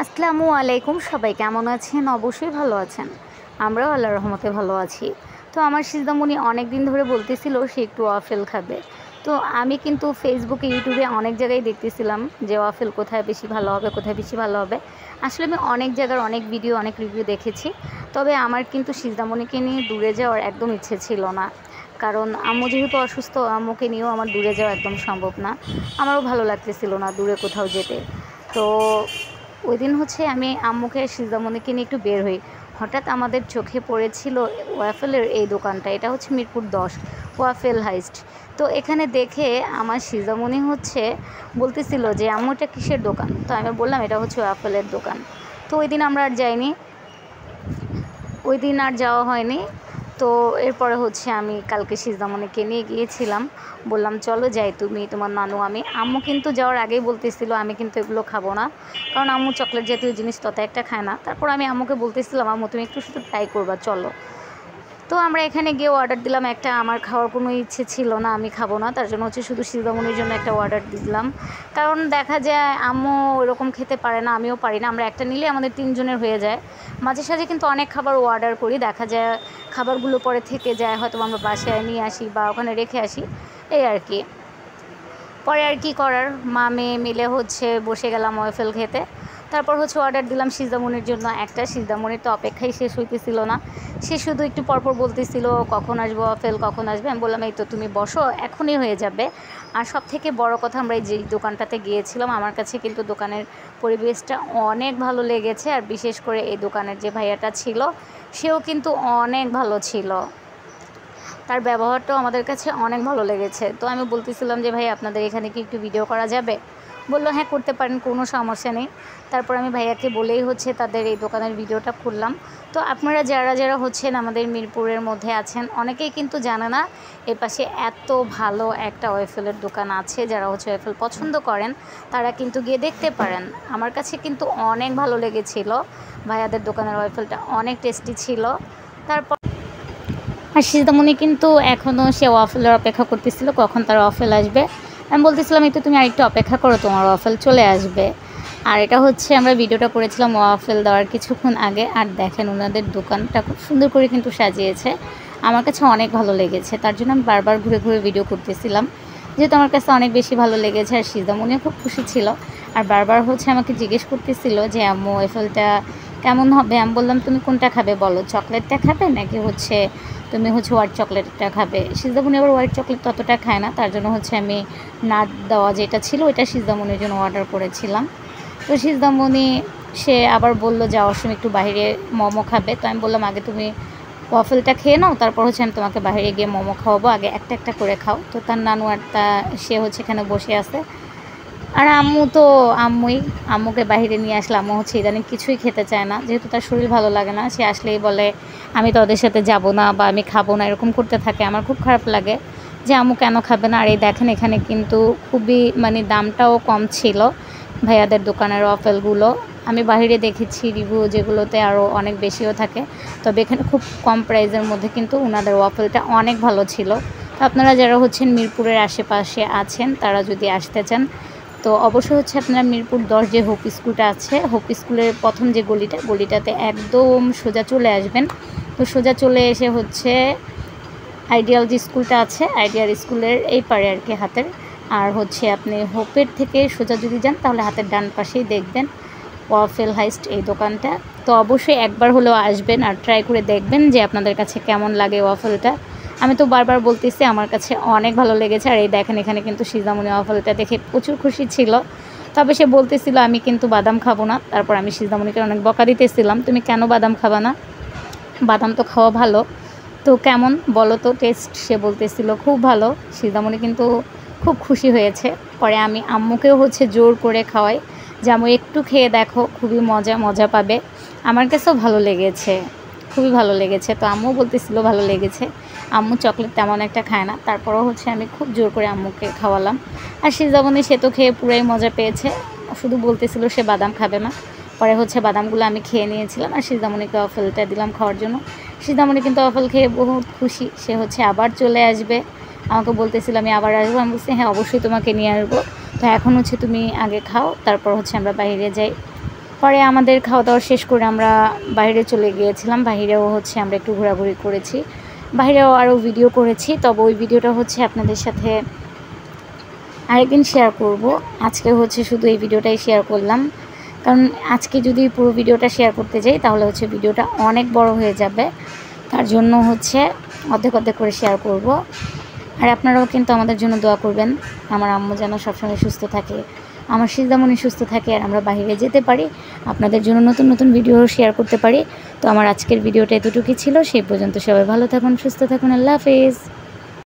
আসসালামু আলাইকুম, সবাই কেমন আছেন? অবশ্যই ভালো আছেন। আমরাও আল্লাহর রহমতে ভালো আছি। তো আমার সিজদামণি অনেক দিন ধরে বলতেছিল সে একটু ওয়াফেল খাবে। তো আমি কিন্তু ফেসবুকে, ইউটিউবে অনেক জায়গায় দেখতেছিলাম যে ওয়াফেল কোথায় বেশি ভালো হবে, কোথায় বেশি ভালো হবে। আসলে আমি অনেক জায়গার অনেক ভিডিও, অনেক রিভিউ দেখেছি। তবে আমার কিন্তু সিজদামণিকে নিয়ে দূরে যাওয়ার একদম ইচ্ছে ছিল না। কারণ আম্মু যেহেতু অসুস্থ, আম্মুকে নিয়েও আমার দূরে যাওয়া একদম সম্ভব না। আমারও ভালো লাগতেছিল না দূরে কোথাও যেতে। তো ওই দিন আমি আম্মুকে সিজদামণিকে নিয়ে একটু বের হই। হঠাৎ আমাদের চোখে পড়েছিল ওয়াফেলের এই দোকানটা। এটা হচ্ছে মিরপুর 10 ওয়াফেল হাইস্ট। তো এখানে দেখে আমার সিজদামণি বলতেছিল যে আম্মু এটা কিসের দোকান? তো আমি বললাম এটা হচ্ছে ওয়াফেলের দোকান। তো ওই দিন আমরা আর যাইনি, ওই দিন আর যাওয়া হয়নি। তো এরপরে আমি কালকে সিজদামণিকে নিয়ে গিয়েছিলাম। বললাম চলো যাই, তুমি, তোমার নানু, আমি। আম্মু কিন্তু যাওয়ার আগেই বলতেছিল আমি কিন্তু এগুলো খাবো না, কারণ আম্মু চকলেট জাতীয় জিনিস তত একটা খায় না। তারপর আমি আম্মুকে বলতেছিলাম আম্মু তুমি একটু শুধু ট্রাই করবা, চলো। তো আমরা এখানে গিয়ে অর্ডার দিলাম একটা। আমার খাওয়ার কোনো ইচ্ছে ছিল না, আমি খাবো না, তার জন্য শুধু সিজদামণির জন্য একটা অর্ডার দিলাম। কারণ দেখা যায় আম্মু ওরকম খেতে পারে না, আমিও পারি না। আমরা একটা নিলে আমাদের 3 জনের হয়ে যায়। মাঝে সাঝে কিন্তু অনেক খাবার অর্ডার করি, দেখা যায় খাবারগুলো পরে থেকে যায়, হয়তো আমরা বাসায় নিয়ে আসি বা ওখানে রেখে আসি, এই আর কি। পরে আর কি করার, মা মেয়ে মিলে বসে গেলাম ওয়াফেল খেতে। তারপর অর্ডার দিলাম সিজদামণির জন্য একটা। সিজদামণির তো অপেক্ষাই শেষ হইতেছিল না। সে শুধু একটু পরপর বলতেছিল কখন আসবে ওয়াফেল, কখন আসবে। আমি বললাম এই তো তুমি বসো, এখনই হয়ে যাবে। আর সব থেকে বড় কথা, আমরা এই যে দোকানটাতে গিয়েছিলাম, আমার কাছে কিন্তু দোকানের পরিবেশটা অনেক ভালো লেগেছে। আর বিশেষ করে এই দোকানের যে ভাইয়াটা ছিল, সেও কিন্তু অনেক ভালো ছিল। তার ব্যবহারটাও আমাদের কাছে অনেক ভালো লেগেছে। তো আমি বলতেছিলাম যে ভাই আপনাদের এখানে কি একটু ভিডিও করা যাবে? বললো হ্যাঁ করতে পারেন, কোনো সমস্যা নেই। তারপর আমি ভাইয়াকে বলেই তাদের এই দোকানের ভিডিওটা করলাম। তো আপনারা যারা যারা আমাদের মিরপুরের মধ্যে আছেন, অনেকেই কিন্তু জানে না এপাশে এত ভালো একটা ওয়াফেলের দোকান আছে। যারা ওয়াফেল পছন্দ করেন তারা কিন্তু গিয়ে দেখতে পারেন। আমার কাছে কিন্তু অনেক ভালো লেগেছিল, ভাইয়াদের দোকানের ওয়াফেলটা অনেক টেস্টি ছিল। তারপর আর সিজদামণি কিন্তু এখনও সে ওয়াফেলের অপেক্ষা করতেছিল কখন তার ওয়াফেল আসবে। আমি বলতেছিলাম এই তো তুমি আরেকটু অপেক্ষা করো, তোমার ওয়াফেল চলে আসবে। আর এটা আমরা ভিডিওটা করেছিলাম ওয়াফেল দেওয়ার কিছুক্ষণ আগে। আর দেখেন ওনাদের দোকানটা খুব সুন্দর করে কিন্তু সাজিয়েছে, আমার কাছে অনেক ভালো লেগেছে। তার জন্য আমি বারবার ঘুরে ঘুরে ভিডিও করতেছিলাম, যেহেতু আমার কাছে অনেক বেশি ভালো লেগেছে। আর সিজদামণিও খুব খুশি ছিল। আর বারবার আমাকে জিজ্ঞেস করতেছিল যে আম্মু ওয়াফেলটা কেমন হবে। আমি বললাম তুমি কোনটা খাবে বলো, চকলেটটা খাবে নাকি তুমি হোয়াইট চকলেটটা খাবে। সিজদামণি আবার হোয়াইট চকলেট ততটা খায় না, তার জন্য আমি নাট দেওয়া যেটা ছিল ওইটা সিজদামণির জন্য অর্ডার করেছিলাম। তো সিজদামণি সে আবার বললো যাওয়ার সময় একটু বাইরে মোমো খাবে। তো আমি বললাম আগে তুমি ওয়াফেলটা খেয়ে নাও, তারপর আমি তোমাকে বাইরে গিয়ে মোমো খাওয়াবো, আগে একটা একটা করে খাও। তো তার নানু আর সে এখানে বসে আছে। আর আম্মুকে বাইরে নিয়ে আসলে আম্মু ইদানিং কিছুই খেতে চায় না, যেহেতু তার শরীর ভালো লাগে না। সে আসলেই বলে আমি তো ওদের সাথে যাব না বা আমি খাবো না, এরকম করতে থাকে। আমার খুব খারাপ লাগে যে আম্মু কেন খাবে না। আর এই দেখেন এখানে কিন্তু খুবই দামটাও কম ছিল ভাইয়াদের দোকানের ওয়াফেলগুলো। আমি বাইরে দেখেছি রিভিউ যেগুলোতে আরও অনেক বেশিও থাকে, তবে এখানে খুব কম প্রাইসের মধ্যে কিন্তু ওনাদের ওয়াফেলটা অনেক ভালো ছিল। তো আপনারা যারা মিরপুরের আশেপাশে আছেন তারা যদি আসতে চান, তো অবশ্যই আপনারা মিরপুর 10 যে হোপ স্কুলটা আছে, হোপ স্কুলের প্রথম যে গলিটাতে একদম সোজা চলে আসবেন। তো সোজা চলে এসে আইডিয়াল যে স্কুলটা আছে, আইডিয়াল স্কুলের এই পারে আর কি হাতের। আর আপনি হোপের থেকে সোজা যদি যান তাহলে হাতের ডান পাশেই দেখবেন ওয়াফেল হাইস্ট এই দোকানটা। তো অবশ্যই একবার হলেও আসবেন আর ট্রাই করে দেখবেন যে আপনাদের কাছে কেমন লাগে ওয়াফেলটা। আমি তো বারবার বলতেছি আমার কাছে অনেক ভালো লেগেছে। আর এই দেখেন এখানে কিন্তু সিজদামণি ওয়াফেলটা দেখে প্রচুর খুশি ছিল। তবে সে বলতেছিল আমি কিন্তু বাদাম খাবো না। তারপর আমি সিজদামণিকে অনেক বকা দিতেছিলাম, তুমি কেন বাদাম খাবা না, বাদাম তো খাওয়া ভালো। তো কেমন বলো তো টেস্ট? সে বলতেছিল খুব ভালো। সিজদামণি কিন্তু খুব খুশি হয়েছে। পরে আমি আম্মুকেও জোর করে খাওয়াই যে আম্মু একটু খেয়ে দেখো, খুবই মজা পাবে। আমার কাছেও ভালো লেগেছে, খুবই ভালো লেগেছে। তো আম্মু বলতেছিল ভালো লেগেছে। আম্মু চকলেট তেমন একটা খায় না, তারপরও আমি খুব জোর করে আম্মুকে খাওয়ালাম। আর সিজদামণি সে তো খেয়ে পুরাই মজা পেয়েছে, শুধু বলতেছিল সে বাদাম খাবে না। পরে বাদামগুলো আমি খেয়ে নিয়েছিলাম আর সিজদামণিকে ওয়াফেলটা দিলাম খাওয়ার জন্য। সিজদামণি কিন্তু ওয়াফেল খেয়ে বহুত খুশি, সে আবার চলে আসবে। আমাকে বলতেছিল আমি আবার আসবো। আমি বলছি হ্যাঁ অবশ্যই তোমাকে নিয়ে আসবো। তো এখন তুমি আগে খাও, তারপর আমরা বাইরে যাই। পরে আমাদের খাওয়া দাওয়া শেষ করে আমরা বাইরে চলে গিয়েছিলাম। বাইরেও হচ্ছে আমরা একটু ঘোরাঘুরি করেছি, বাইরেও আরও ভিডিও করেছি। তবে ওই ভিডিওটা হচ্ছে আপনাদের সাথে আরেকদিন শেয়ার করব। আজকে হচ্ছে শুধু এই ভিডিওটাই শেয়ার করলাম, কারণ আজকে যদি পুরো ভিডিওটা শেয়ার করতে যাই তাহলে হচ্ছে ভিডিওটা অনেক বড় হয়ে যাবে। তার জন্য হচ্ছে অর্ধেক অর্ধেক করে শেয়ার করব। আর আপনারাও কিন্তু আমাদের জন্য দোয়া করবেন, আমার আম্মু যেন সবসময় সুস্থ থাকে, আমার সিজদামণি সুস্থ থাকে, আর আমরা বাইরে যেতে পারি, আপনাদের জন্য নতুন নতুন ভিডিও শেয়ার করতে পারি। তো আমার আজকের ভিডিওটা এতটুকুই ছিল। সেই পর্যন্ত সবাই ভালো থাকুন, সুস্থ থাকুন। আল্লাহ হাফেজ।